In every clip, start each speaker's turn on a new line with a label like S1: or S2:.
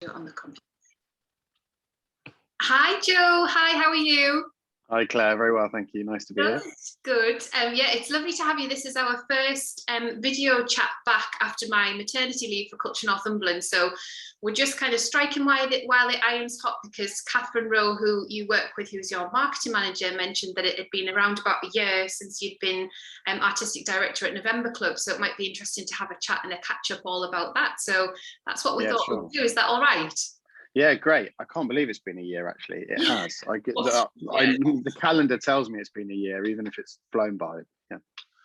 S1: do it on the computer. Hi, Joe. Hi, how are you?
S2: Hi, Claire. Very well, thank you. Nice to be here.
S1: Good. Yeah, it's lovely to have you. This is our first video chat back after my maternity leave for Culture Northumberland. So we're just kind of striking while the iron's hot, because Catherine Rowe, who you work with, who's your marketing manager, mentioned that it had been around about a year since you'd been artistic director at November Club. So it might be interesting to have a chat and a catch up all about that. So that's what we thought we'd do. Is that all right?
S2: Yeah, great. I can't believe it's been a year, actually. It has. The calendar tells me it's been a year, even if it's flown by.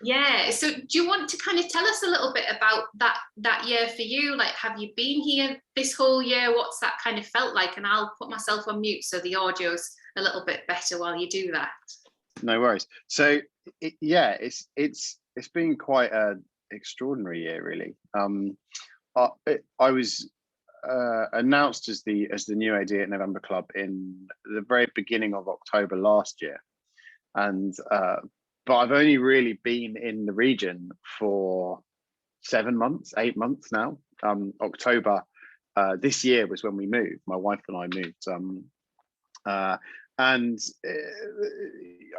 S1: Yeah. So do you want to kind of tell us a little bit about that year for you? Like, have you been here this whole year? What's that kind of felt like? And I'll put myself on mute so the audio's a little bit better while you do that.
S2: No worries. So it's been quite an extraordinary year, really. I was announced as the new AD at November Club in the very beginning of October last year, and but I've only really been in the region for 8 months now. October this year was when we moved. My wife and I moved, and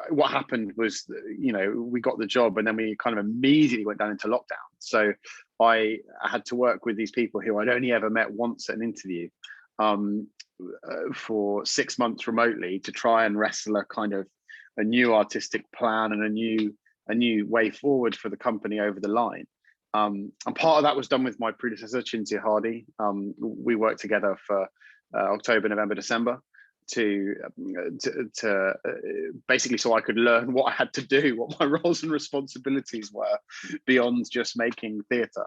S2: what happened was, we got the job and then we kind of immediately went down into lockdown. So I had to work with these people who I'd only ever met once at an interview for 6 months remotely, to try and wrestle a new artistic plan and a new way forward for the company over the line. And part of that was done with my predecessor, Cynthia Hardy. We worked together for October, November, December, to basically so I could learn what I had to do, what my roles and responsibilities were beyond just making theatre.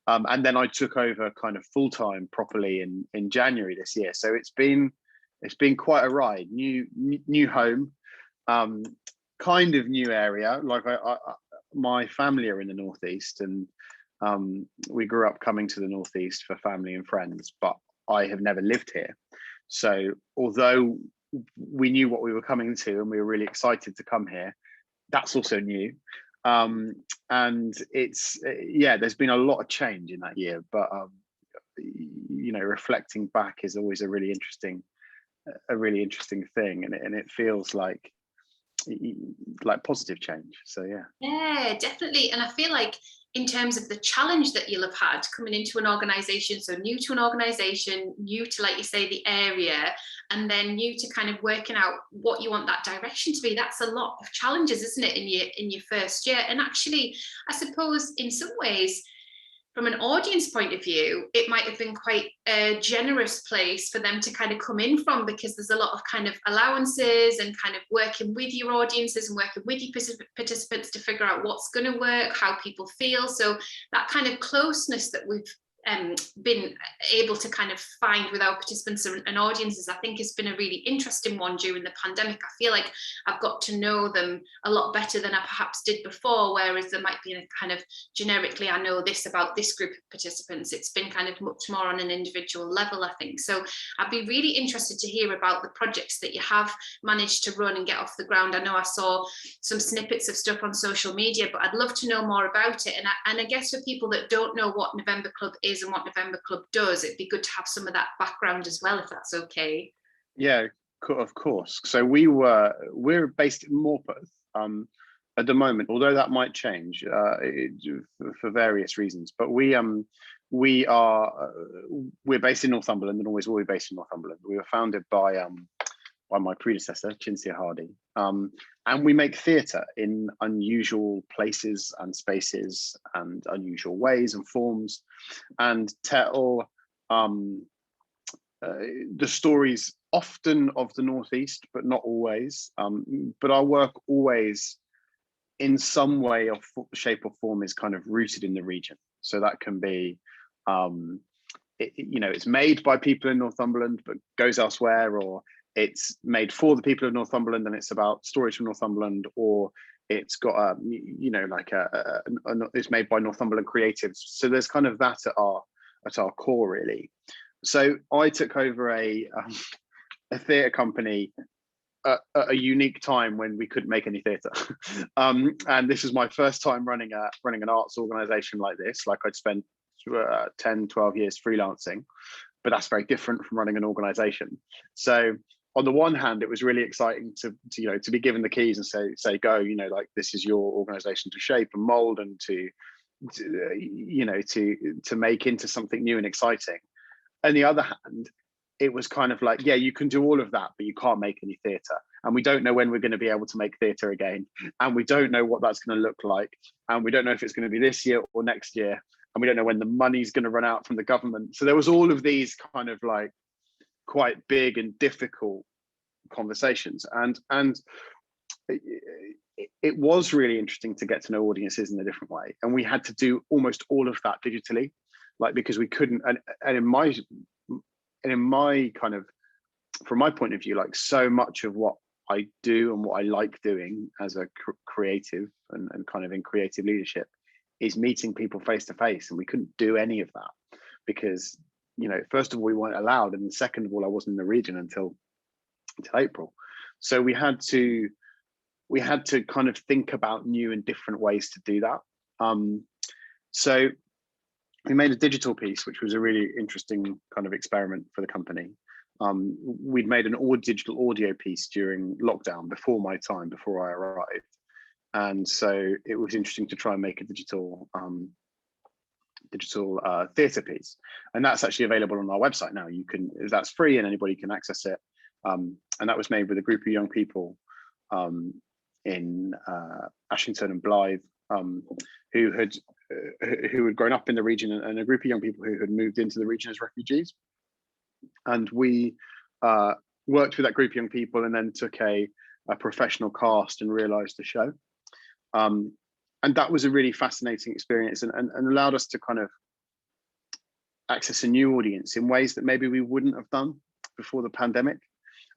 S2: And then I took over kind of full-time properly in January this year. So it's been quite a ride. New home, kind of new area. Like my family are in the Northeast, and we grew up coming to the Northeast for family and friends, but I have never lived here. So although we knew what we were coming to and we were really excited to come here, that's also new. And it's, there's been a lot of change in that year, but reflecting back is always a really interesting thing. And it feels like positive change. So
S1: yeah, definitely. And I feel like in terms of the challenge that you'll have had coming into an organization, so new to an organization, new to, like you say, the area, and then new to kind of working out what you want that direction to be, that's a lot of challenges, isn't it, in your first year? And actually, I suppose in some ways, from an audience point of view, it might have been quite a generous place for them to kind of come in from, because there's a lot of kind of allowances and kind of working with your audiences and working with your participants to figure out what's going to work, how people feel. So that kind of closeness that we've been able to kind of find with our participants and audiences, I think has been a really interesting one during the pandemic. I feel like I've got to know them a lot better than I perhaps did before, whereas there might be a kind of generically, I know this about this group of participants. It's been kind of much more on an individual level, I think. So I'd be really interested to hear about the projects that you have managed to run and get off the ground. I know I saw some snippets of stuff on social media, but I'd love to know more about it. And I guess for people that don't know what November Club is and what November Club does, it'd be good to have some of that background as well, if that's okay.
S2: Yeah, of course. So we're based in Morpeth at the moment, although that might change for various reasons. But we're based in Northumberland, and always will be based in Northumberland. We were founded by my predecessor, Cynthia Hardy, and we make theatre in unusual places and spaces and unusual ways and forms, and tell the stories often of the Northeast, but not always. But our work always, in some way or shape or form, is kind of rooted in the region. So that can be, it's made by people in Northumberland but goes elsewhere, or it's made for the people of Northumberland and it's about stories from Northumberland, or it's got it's made by Northumberland creatives. So there's kind of that at our core, really. So I took over a theatre company at a unique time when we couldn't make any theatre, and this was my first time running an arts organisation like this. Like, I'd spent 10, 12 years freelancing, but that's very different from running an organization. So on the one hand, it was really exciting to you know, to be given the keys and say go, you know, like, this is your organization to shape and mold and to you know, to make into something new and exciting. On the other hand, it was kind of like, yeah, you can do all of that, but you can't make any theatre. And we don't know when we're going to be able to make theatre again. And we don't know what that's going to look like. And we don't know if it's going to be this year or next year. And we don't know when the money's going to run out from the government. So there was all of these kind of like quite big and difficult conversations. And it was really interesting to get to know audiences in a different way. And we had to do almost all of that digitally, like, because we couldn't, and in my kind of, from my point of view, like, so much of what I do and what I like doing as a creative and kind of in creative leadership is meeting people face to face. And we couldn't do any of that because, you know, first of all, we weren't allowed. And second of all, I wasn't in the region until April. So we had to kind of think about new and different ways to do that. So we made a digital piece, which was a really interesting kind of experiment for the company. We'd made an digital audio piece during lockdown before my time, before I arrived. And so it was interesting to try and make a digital theatre piece. And that's actually available on our website now. That's free and anybody can access it. And that was made with a group of young people in Ashington and Blythe, who had grown up in the region, and a group of young people who had moved into the region as refugees. And we worked with that group of young people and then took a professional cast and realized the show. And that was a really fascinating experience and allowed us to kind of access a new audience in ways that maybe we wouldn't have done before the pandemic,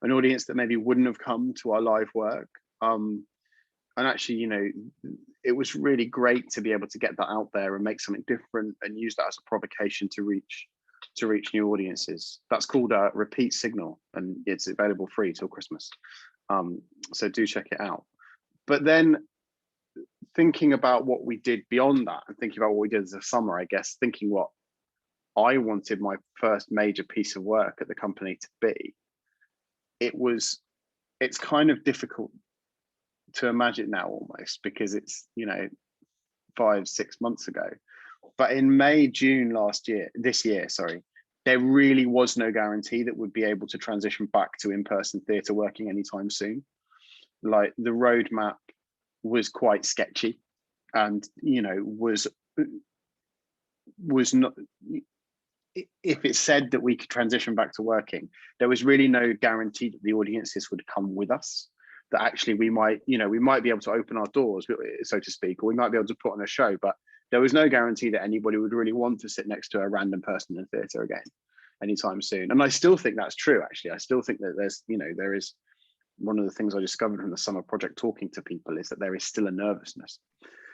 S2: an audience that maybe wouldn't have come to our live work. And actually, you know, it was really great to be able to get that out there and make something different and use that as a provocation to reach new audiences. That's called a Repeat Signal, and it's available free till Christmas. So do check it out. But then thinking about what we did beyond that and thinking about what we did as a summer, I guess, thinking what I wanted my first major piece of work at the company to be, it's kind of difficult to imagine now almost, because it's, you know, 5-6 months ago. But in May, June this year, there really was no guarantee that we'd be able to transition back to in-person theatre working anytime soon. Like, the roadmap was quite sketchy, and, you know, was not, if it said that we could transition back to working, there was really no guarantee that the audiences would come with us, that actually we might be able to open our doors, so to speak, or we might be able to put on a show, but there was no guarantee that anybody would really want to sit next to a random person in theatre again anytime soon. And I still think that's true, actually. I still think that there is one of the things I discovered from the summer project talking to people is that there is still a nervousness.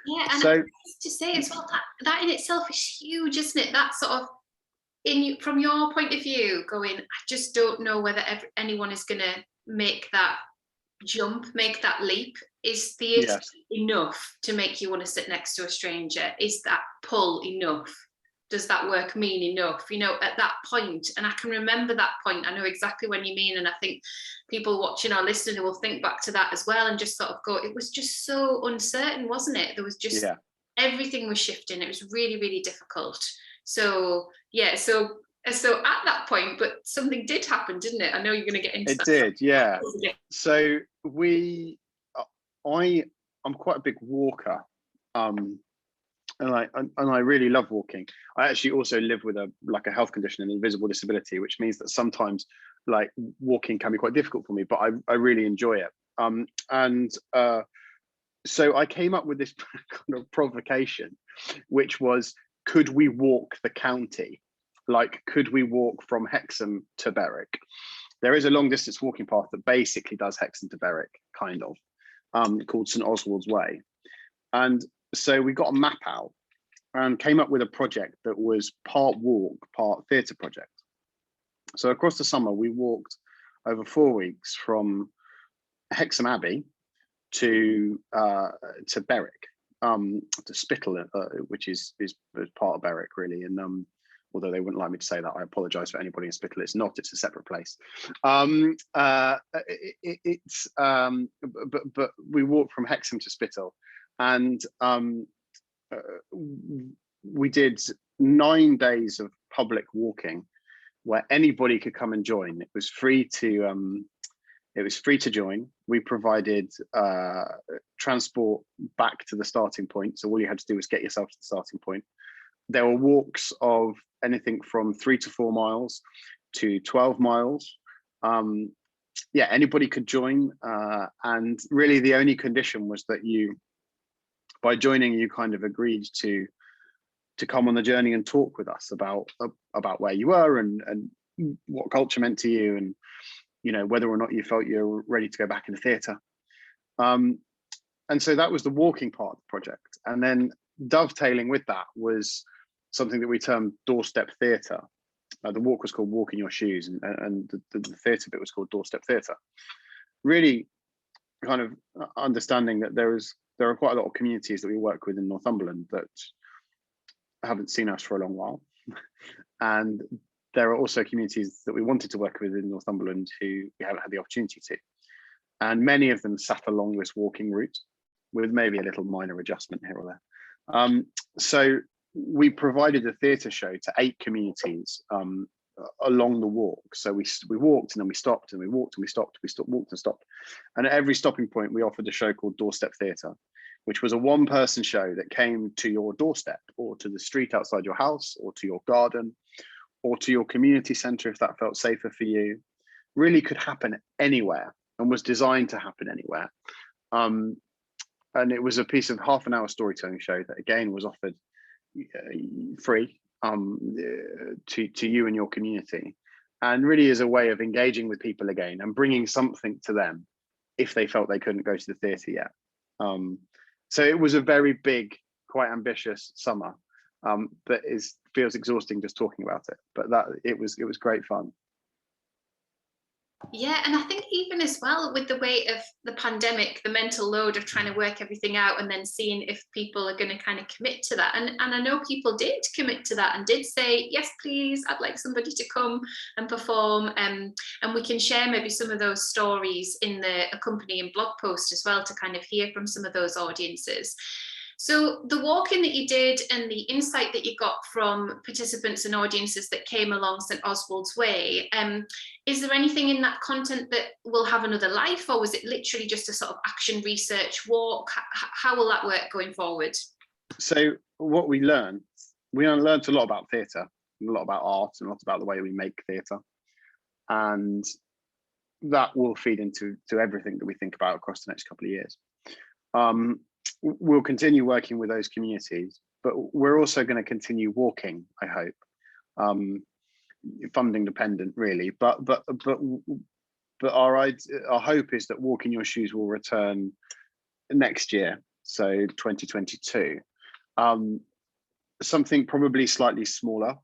S1: Yeah, and
S2: so
S1: I to say as well, that in itself is huge, isn't it? That sort of, from your point of view, going, I just don't know whether anyone is going to make that jump, make that leap. Is theatre enough to make you want to sit next to a stranger? Is that pull enough? Does that work mean enough? You know, at that point, and I can remember that point, I know exactly what you mean, and I think people watching or listening will think back to that as well and just sort of go, it was just so uncertain, wasn't it? There was just, everything was shifting. It was really, really difficult. So yeah, so at that point, but something did happen, didn't it? I know you're going to get into that.
S2: It did, yeah. So I'm quite a big walker, and I really love walking. I actually also live with a health condition, an invisible disability, which means that sometimes like walking can be quite difficult for me, but I really enjoy it. So I came up with this kind of provocation, which was, could we walk the county? Like, could we walk from Hexham to Berwick? There is a long distance walking path that basically does Hexham to Berwick, kind of, called St Oswald's Way. And so we got a map out and came up with a project that was part walk, part theatre project. So across the summer, we walked over 4 weeks from Hexham Abbey to Berwick, to Spittal, which is part of Berwick, really. And although they wouldn't like me to say that. I apologise for anybody in Spittal. It's not. It's a separate place. But we walked from Hexham to Spittal, and we did 9 days of public walking, where anybody could come and join. It was free to join. We provided transport back to the starting point, so all you had to do was get yourself to the starting point. There were walks of anything from 3 to 4 miles to 12 miles. Yeah, anybody could join, and really the only condition was that by joining, you kind of agreed to come on the journey and talk with us about where you were and what culture meant to you, and whether or not you felt you were ready to go back into theatre. And so that was the walking part of the project. And then dovetailing with that was something that we termed doorstep theatre. The walk was called Walk in Your Shoes, and the theatre bit was called Doorstep Theatre. Really kind of understanding that there are quite a lot of communities that we work with in Northumberland that haven't seen us for a long while. And there are also communities that we wanted to work with in Northumberland who we haven't had the opportunity to. And many of them sat along this walking route with maybe a little minor adjustment here or there. So we provided a theatre show to 8 communities along the walk. So we walked and then we stopped, and we walked and we stopped, walked and stopped. And at every stopping point, we offered a show called Doorstep Theatre, which was a one-person show that came to your doorstep, or to the street outside your house, or to your garden, or to your community centre if that felt safer for you. Really could happen anywhere, and was designed to happen anywhere. And it was a piece of half-an-hour storytelling show that again was offered free to you and your community, and really is a way of engaging with people again and bringing something to them if they felt they couldn't go to the theatre yet. So it was a very big, quite ambitious summer that feels exhausting just talking about it, but it was great fun.
S1: Yeah, and I think even as well with the weight of the pandemic, the mental load of trying to work everything out and then seeing if people are going to kind of commit to that. And I know people did commit to that and did say, yes, please, I'd like somebody to come and perform. And we can share maybe some of those stories in the accompanying blog post as well, to kind of hear from some of those audiences. So the walking that you did and the insight that you got from participants and audiences that came along St Oswald's Way, is there anything in that content that will have another life, or was it literally just a sort of action research walk? How will that work going forward?
S2: So what we learned a lot about theatre, a lot about art, and a lot about the way we make theatre. And that will feed into everything that we think about across the next couple of years. We'll continue working with those communities, but we're also going to continue walking, I hope, funding dependent really, but our hope is that Walk in Your Shoes will return next year, so 2022. Something probably slightly smaller,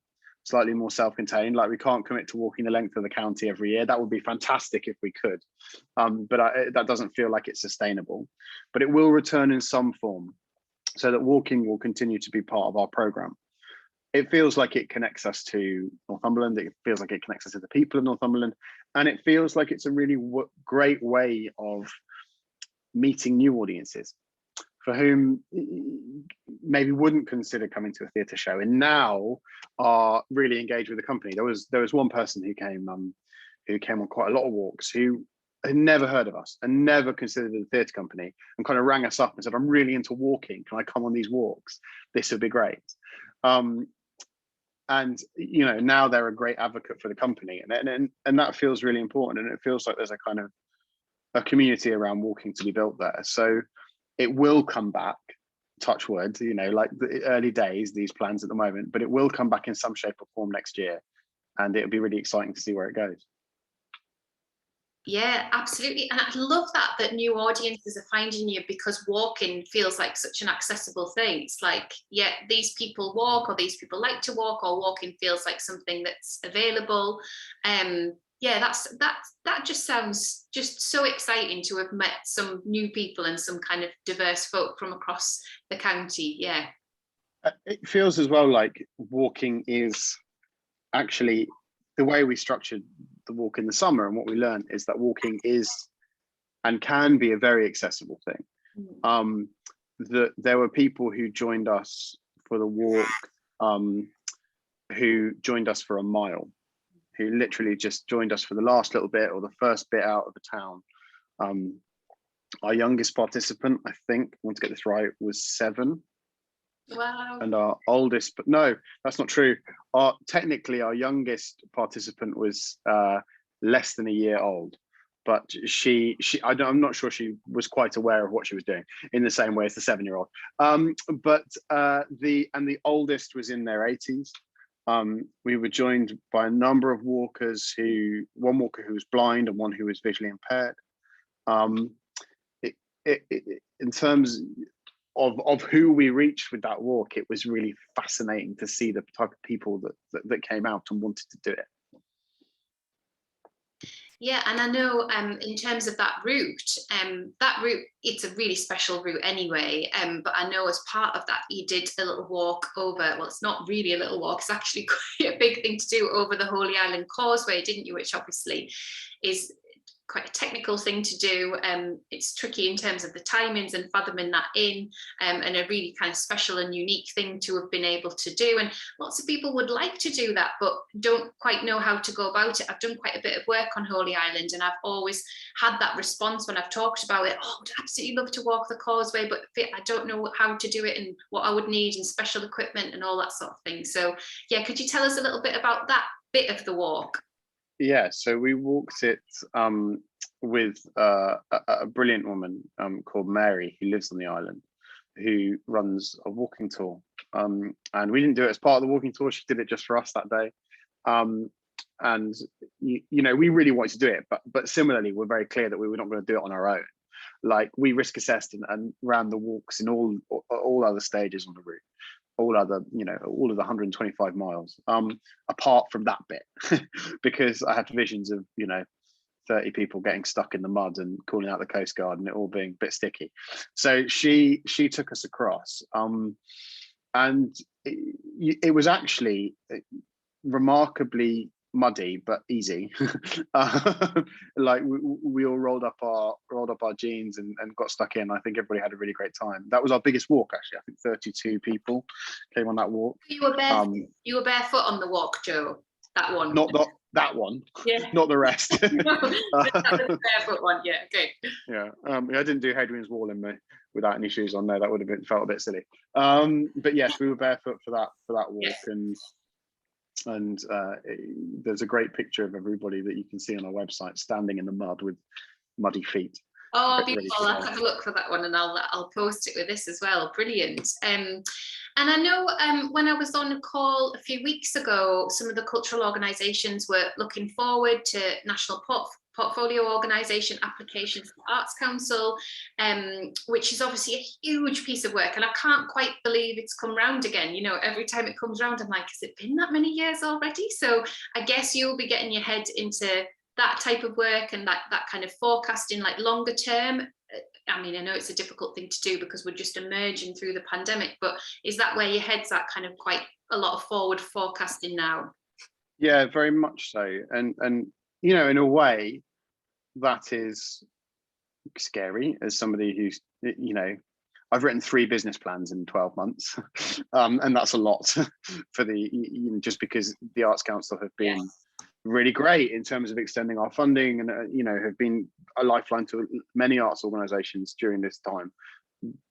S2: slightly more self-contained. Like, we can't commit to walking the length of the county every year. That would be fantastic if we could, but that doesn't feel like it's sustainable. But it will return in some form, so that walking will continue to be part of our programme. It feels like it connects us to Northumberland. It feels like it connects us to the people of Northumberland, and it feels like it's a really great way of meeting new audiences for whom maybe wouldn't consider coming to a theatre show and now are really engaged with the company. There was one person who came on quite a lot of walks, who had never heard of us and never considered the theatre company, and kind of rang us up and said, I'm really into walking, can I come on these walks? This would be great. And now they're a great advocate for the company, and that feels really important, and it feels like there's a kind of a community around walking to be built there. So it will come back, touch wood, like the early days, these plans at the moment, but it will come back in some shape or form next year, and it'll be really exciting to see where it goes.
S1: Yeah, absolutely. And I love that new audiences are finding you, because walking feels like such an accessible thing. It's like, yeah, these people walk, or these people like to walk, or walking feels like something that's available. Yeah, that just sounds just so exciting to have met some new people and some kind of diverse folk from across the county. Yeah.
S2: It feels as well like walking is actually the way we structured the walk in the summer, and what we learned, is that walking is and can be a very accessible thing. There were people who joined us for the walk, who joined us for a mile, who literally just joined us for the last little bit or the first bit out of the town. Our youngest participant, I think, I want to get this right, was 7.
S1: Wow.
S2: And our oldest, but no, that's not true. Technically, our youngest participant was less than a year old, but I'm not sure she was quite aware of what she was doing in the same way as the 7-year-old. But the oldest was in their 80s. We were joined by a number of walkers, one walker who was blind and one who was visually impaired. In terms of who we reached with that walk, it was really fascinating to see the type of people that came out and wanted to do it.
S1: Yeah, and I know in terms of that route, it's a really special route anyway. But I know as part of that, you did a little walk over, well, it's not really a little walk, it's actually quite a big thing to do, over the Holy Island Causeway, didn't you? Which obviously is quite a technical thing to do. It's tricky in terms of the timings and fathoming that in, and a really kind of special and unique thing to have been able to do. And lots of people would like to do that, but don't quite know how to go about it. I've done quite a bit of work on Holy Island, and I've always had that response when I've talked about it. Oh, I'd absolutely love to walk the causeway, but I don't know how to do it and what I would need and special equipment and all that sort of thing. So yeah, could you tell us a little bit about that bit of the walk?
S2: Yeah, so we walked it with a brilliant woman called Mary, who lives on the island, who runs a walking tour. And we didn't do it as part of the walking tour. She did it just for us that day. And we really wanted to do it, but similarly, we're very clear that we were not going to do it on our own. Like, we risk assessed and ran the walks in all other stages on the route. All of the 125 miles, apart from that bit, because I had visions of 30 people getting stuck in the mud and calling out the Coast Guard and it all being a bit sticky. So she took us across, and it was actually remarkably muddy but easy. Like, we all rolled up our jeans and got stuck in. I think everybody had a really great time. That was our biggest walk, actually. I think 32 people came on that walk.
S1: You were barefoot on the walk, Joe? That one?
S2: Not that one.
S1: Yeah.
S2: Not the rest.
S1: No, the barefoot one. Yeah. Okay.
S2: Yeah. I didn't do Hadrian's Wall without any shoes on there. That would have felt a bit silly. But yes, we were barefoot for that walk. Yes. And there's a great picture of everybody that you can see on our website standing in the mud with muddy feet.
S1: Oh, beautiful. I'll have a look for that one, and I'll post it with this as well. Brilliant. And I know when I was on a call a few weeks ago, some of the cultural organisations were looking forward to National Portfolio Organisation applications for the Arts Council, which is obviously a huge piece of work, and I can't quite believe it's come round again. Every time it comes round, I'm like, has it been that many years already? So I guess you'll be getting your head into that type of work and that kind of forecasting, like longer term. I mean, I know it's a difficult thing to do because we're just emerging through the pandemic, but is that where your head's at, kind of quite a lot of forward forecasting now? Yeah,
S2: very much so. And in a way, that is scary as somebody who's, I've written 3 business plans in 12 months. And that's a lot for just because the Arts Council have been really great in terms of extending our funding and, have been a lifeline to many arts organisations during this time.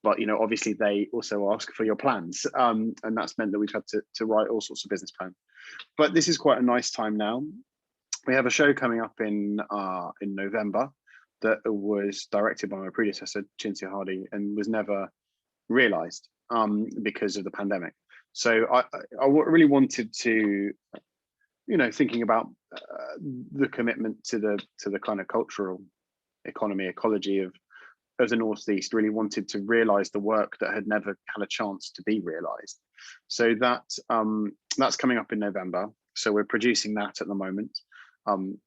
S2: But, obviously they also ask for your plans. And that's meant that we've had to write all sorts of business plans. But this is quite a nice time now. We have a show coming up in November that was directed by my predecessor, Cinzia Hardy, and was never realised because of the pandemic. So I really wanted to, thinking about the commitment to the kind of cultural ecology of the Northeast, really wanted to realise the work that had never had a chance to be realised. So that's coming up in November. So we're producing that at the moment. And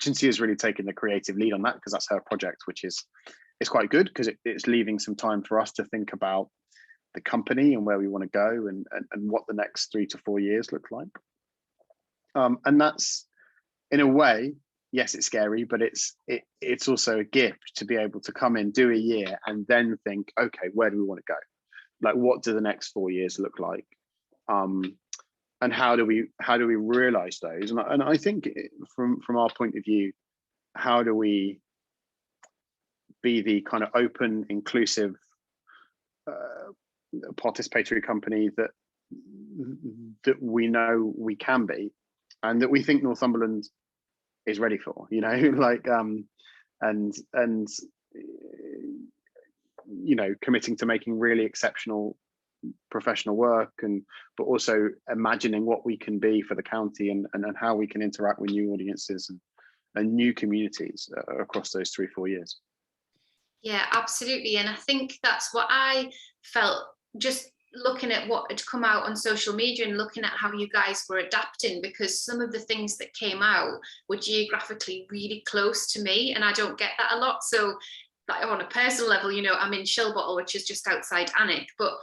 S2: Cinzia has really taken the creative lead on that because that's her project, which is quite good because it's leaving some time for us to think about the company and where we want to go and what the next 3 to 4 years look like. And that's, in a way, yes, it's scary, but it's also a gift to be able to come in, do a year, and then think, okay, where do we want to go? Like, what do the next 4 years look like? And how do we realize those? And I think from our point of view, how do we be the kind of open, inclusive, participatory company that we know we can be, and that we think Northumberland is ready for, like, and committing to making really exceptional professional work, but also imagining what we can be for the county, and how we can interact with new audiences and new communities across those 3-4 years.
S1: Yeah, absolutely. And I think that's what I felt, just looking at what had come out on social media and looking at how you guys were adapting, because some of the things that came out were geographically really close to me, and I don't get that a lot. So, like, on a personal level, I'm in Shilbottle, which is just outside Alnwick, but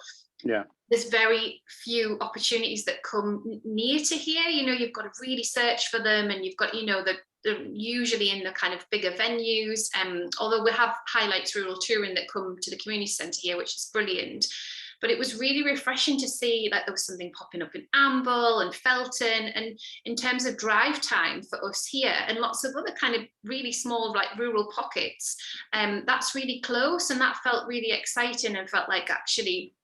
S2: yeah,
S1: there's very few opportunities that come near to here. You've got to really search for them, and you've got, they're usually in the kind of bigger venues. Although we have Highlights Rural Touring that come to the community centre here, which is brilliant. But it was really refreshing to see, like, there was something popping up in Amble and Felton, and in terms of drive time for us here, and lots of other kind of really small, like, rural pockets, that's really close, and that felt really exciting, and felt like actually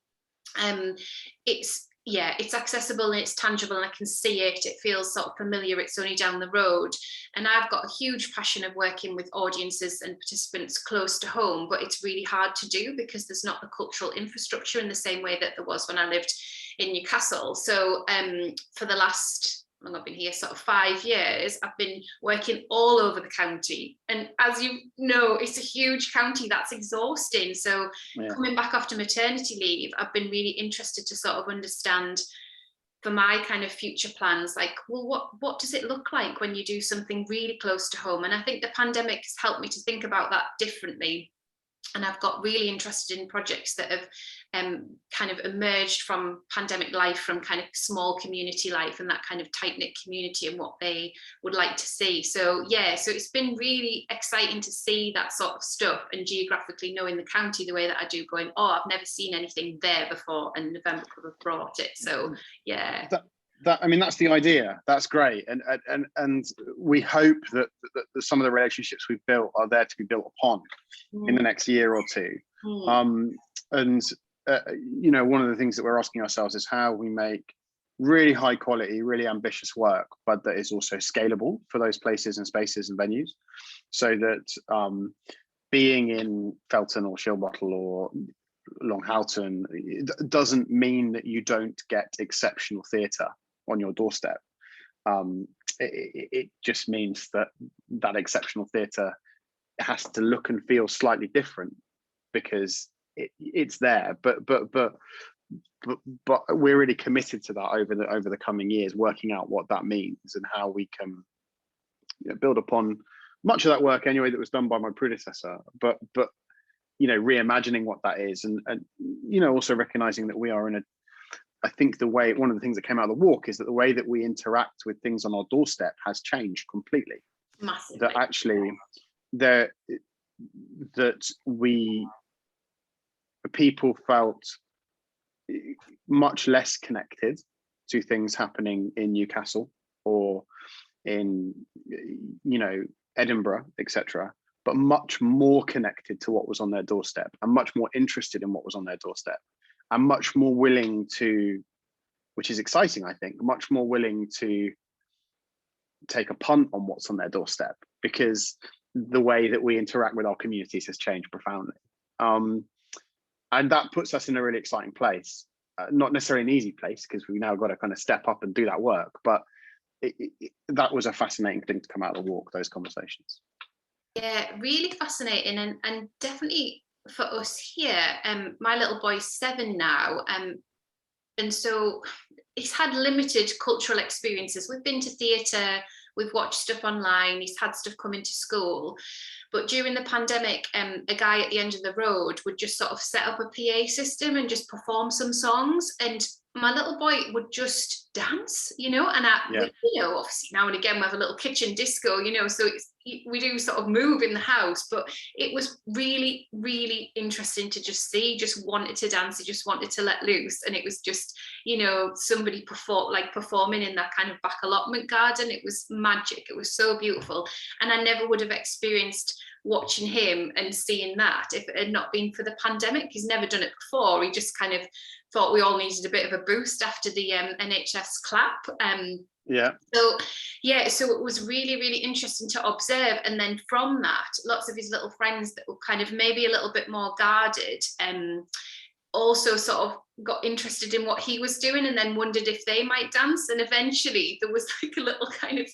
S1: it's accessible and it's tangible, and I can see it. It feels sort of familiar. It's only down the road, and I've got a huge passion of working with audiences and participants close to home, but it's really hard to do because there's not the cultural infrastructure in the same way that there was when I lived in Newcastle. So for the last, I've been here sort of 5 years, I've been working all over the county, and as you know, it's a huge county. That's exhausting. So coming back after maternity leave, I've been really interested to sort of understand, for my kind of future plans, like, well, what does it look like when you do something really close to home? And I think the pandemic has helped me to think about that differently. And I've got really interested in projects that have kind of emerged from pandemic life, from kind of small community life and that kind of tight-knit community, and what they would like to see. So so it's been really exciting to see that sort of stuff, and geographically knowing the county the way that I do, going, I've never seen anything there before, and November could have brought it. So yeah.
S2: That's the idea. That's great, and we hope that some of the relationships we've built are there to be built upon in the next year or two. And one of the things that we're asking ourselves is how we make really high quality, really ambitious work, but that is also scalable for those places and spaces and venues, so that being in Felton or Shilbottle or Long Houghton doesn't mean that you don't get exceptional theatre on your doorstep. It just means that exceptional theatre has to look and feel slightly different because it's there. But we're really committed to that over the coming years, working out what that means and how we can build upon much of that work anyway that was done by my predecessor. But reimagining what that is, and also recognizing that we are in a, I think one of the things that came out of the walk is that the way that we interact with things on our doorstep has changed completely.
S1: Massively.
S2: That actually people felt much less connected to things happening in Newcastle or in Edinburgh, etc., but much more connected to what was on their doorstep, and much more interested in what was on their doorstep, and much more willing to, which is exciting, I think, much more willing to take a punt on what's on their doorstep, because the way that we interact with our communities has changed profoundly. And that puts us in a really exciting place. Not necessarily an easy place, because we've now got to kind of step up and do that work, but that was a fascinating thing to come out of the walk, those conversations.
S1: Yeah, really fascinating, and definitely for us here. My little boy's 7 now, and so he's had limited cultural experiences. We've been to theatre, we've watched stuff online, he's had stuff come into school. But during the pandemic, a guy at the end of the road would just sort of set up a PA system and just perform some songs. And my little boy would just dance, you know, and you know, obviously now and again we have a little kitchen disco, you know, so we do sort of move in the house, but it was really, really interesting to just see. He just wanted to dance, he just wanted to let loose, and it was just, you know, somebody performing in that kind of back allotment garden. It was magic. It was so beautiful, and I never would have experienced watching him and seeing that if it had not been for the pandemic. He's never done it before. He just kind of thought we all needed a bit of a boost after the NHS clap. So it was really, really interesting to observe. And then from that, lots of his little friends that were kind of maybe a little bit more guarded also sort of got interested in what he was doing, and then wondered if they might dance. And eventually there was like a little kind of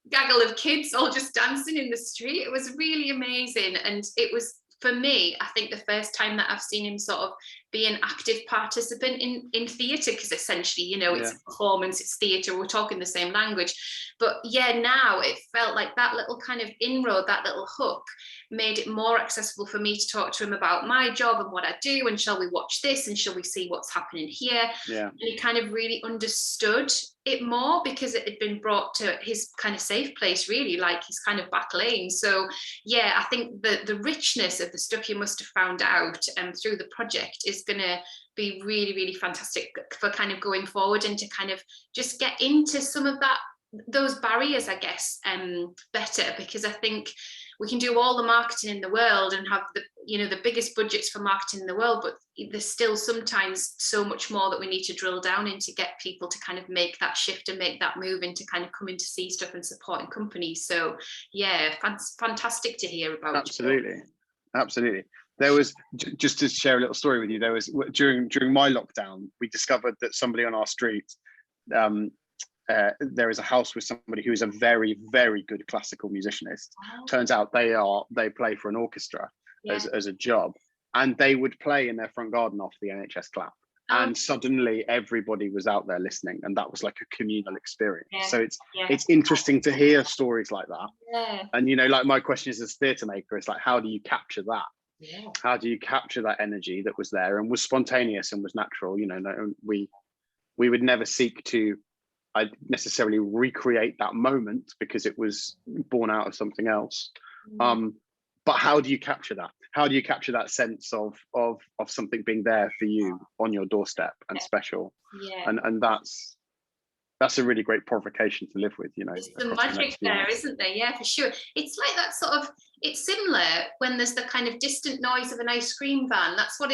S1: gaggle of kids all just dancing in the street. It was really amazing. And it was, for me, I think the first time that I've seen him sort of be an active participant in theatre, because essentially, you know, it's a performance, it's theatre, we're talking the same language. But yeah, now it felt like that little kind of inroad, that little hook, made it more accessible for me to talk to him about my job and what I do, and shall we watch this, and shall we see what's happening here. And he kind of really understood it more, because it had been brought to his kind of safe place, really, like his kind of back lane. So yeah, I think the richness of the stuff you must have found out through the project is going to be really, really fantastic for kind of going forward, and to kind of just get into some of those barriers, I guess, better, because I think we can do all the marketing in the world and have the biggest budgets for marketing in the world, but there's still sometimes so much more that we need to drill down in to get people to kind of make that shift and make that move into kind of coming to see stuff and supporting companies. So yeah, fantastic to hear about.
S2: Absolutely. There was, just to share a little story with you, there was during my lockdown, we discovered that somebody on our street, there is a house with somebody who is a very, very good classical musicianist. Turns out they play for an orchestra as a job, and they would play in their front garden after the NHS clap. And suddenly everybody was out there listening, and that was like a communal experience. So it's interesting to hear stories like that. And you know, like my question is, as a theatre maker, it's like, how do you capture that? How do you capture that energy that was there and was spontaneous and was natural? You know, we would never seek to necessarily recreate that moment, because it was born out of something else. But how do you capture that? How do you capture that sense of something being there for you on your doorstep and special? And that's a really great provocation to live with, you know.
S1: There's some magic there, isn't there? Yeah, for sure. It's like that sort of, it's similar when there's the kind of distant noise of an ice cream van. That's what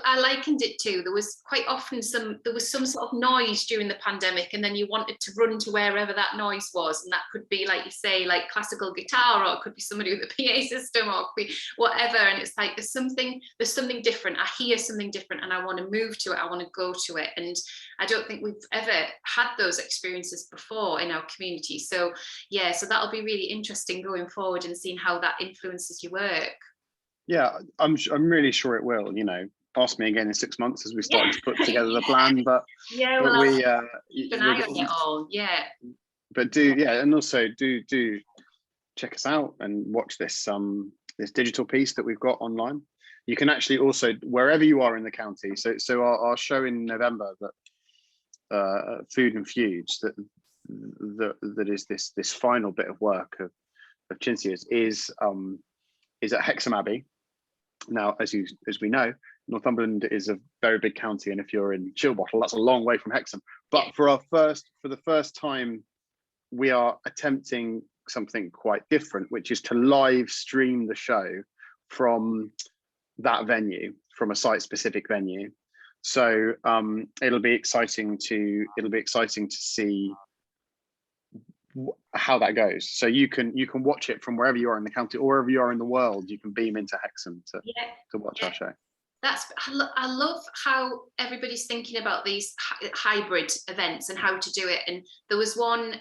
S1: I likened it to. There was quite often some sort of noise during the pandemic, and then you wanted to run to wherever that noise was. And that could be, like you say, like classical guitar, or it could be somebody with a PA system, or it could be whatever. And it's like, there's something different. I hear something different and I want to move to it. I want to go to it. And I don't think we've ever had those experiences before in our community. So yeah, so that'll be really interesting going forward and seeing how that influences your work.
S2: Yeah, I'm really sure it will. You know, ask me again in 6 months as we start to put together the plan. But
S1: keep an eye on it all.
S2: But and also do check us out and watch this digital piece that we've got online. You can actually also, wherever you are in the county. So our show in November, that Food and Feuds, that is this final bit of work of Cinzia's, is at Hexham Abbey. Now, as we know, Northumberland is a very big county, and if you're in Chilbottle, that's a long way from Hexham. But for the first time, we are attempting something quite different, which is to live stream the show from that venue, from a site-specific venue. So it'll be exciting to see how that goes. So you can watch it from wherever you are in the county or wherever you are in the world. You can beam into Hexham to watch our show.
S1: I love how everybody's thinking about these hybrid events and how to do it. And there was one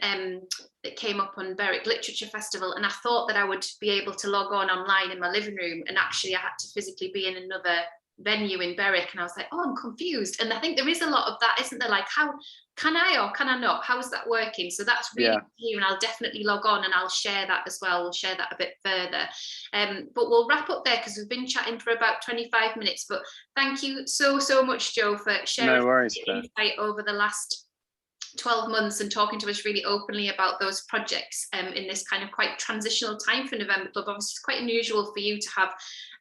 S1: that came up on Berwick Literature Festival, and I thought that I would be able to log online in my living room, and actually I had to physically be in another venue in Berwick, and I was like, oh, I'm confused. And I think there is a lot of that, isn't there? Like, how can I or can I not? How is that working? So that's really clear, and I'll definitely log on and I'll share that as well. We'll share that a bit further. But we'll wrap up there because we've been chatting for about 25 minutes. But thank you so much, Joe, for sharing insight over the last 12 months and talking to us really openly about those projects in this kind of quite transitional time for November Club. Obviously, it's quite unusual for you to have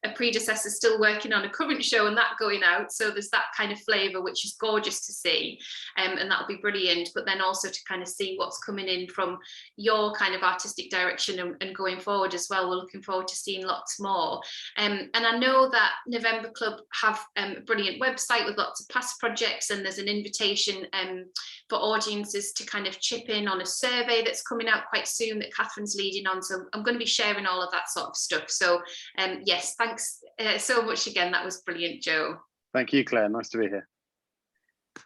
S1: a predecessor still working on a current show and that going out, so there's that kind of flavour, which is gorgeous to see, and that'll be brilliant. But then also to kind of see what's coming in from your kind of artistic direction and going forward as well. We're looking forward to seeing lots more, and I know that November Club have a brilliant website with lots of past projects, and there's an invitation for audiences to kind of chip in on a survey that's coming out quite soon that Catherine's leading on. So I'm going to be sharing all of that sort of stuff. So yes, thanks so much again. That was brilliant, Joe.
S2: Thank you, Claire. Nice to be here.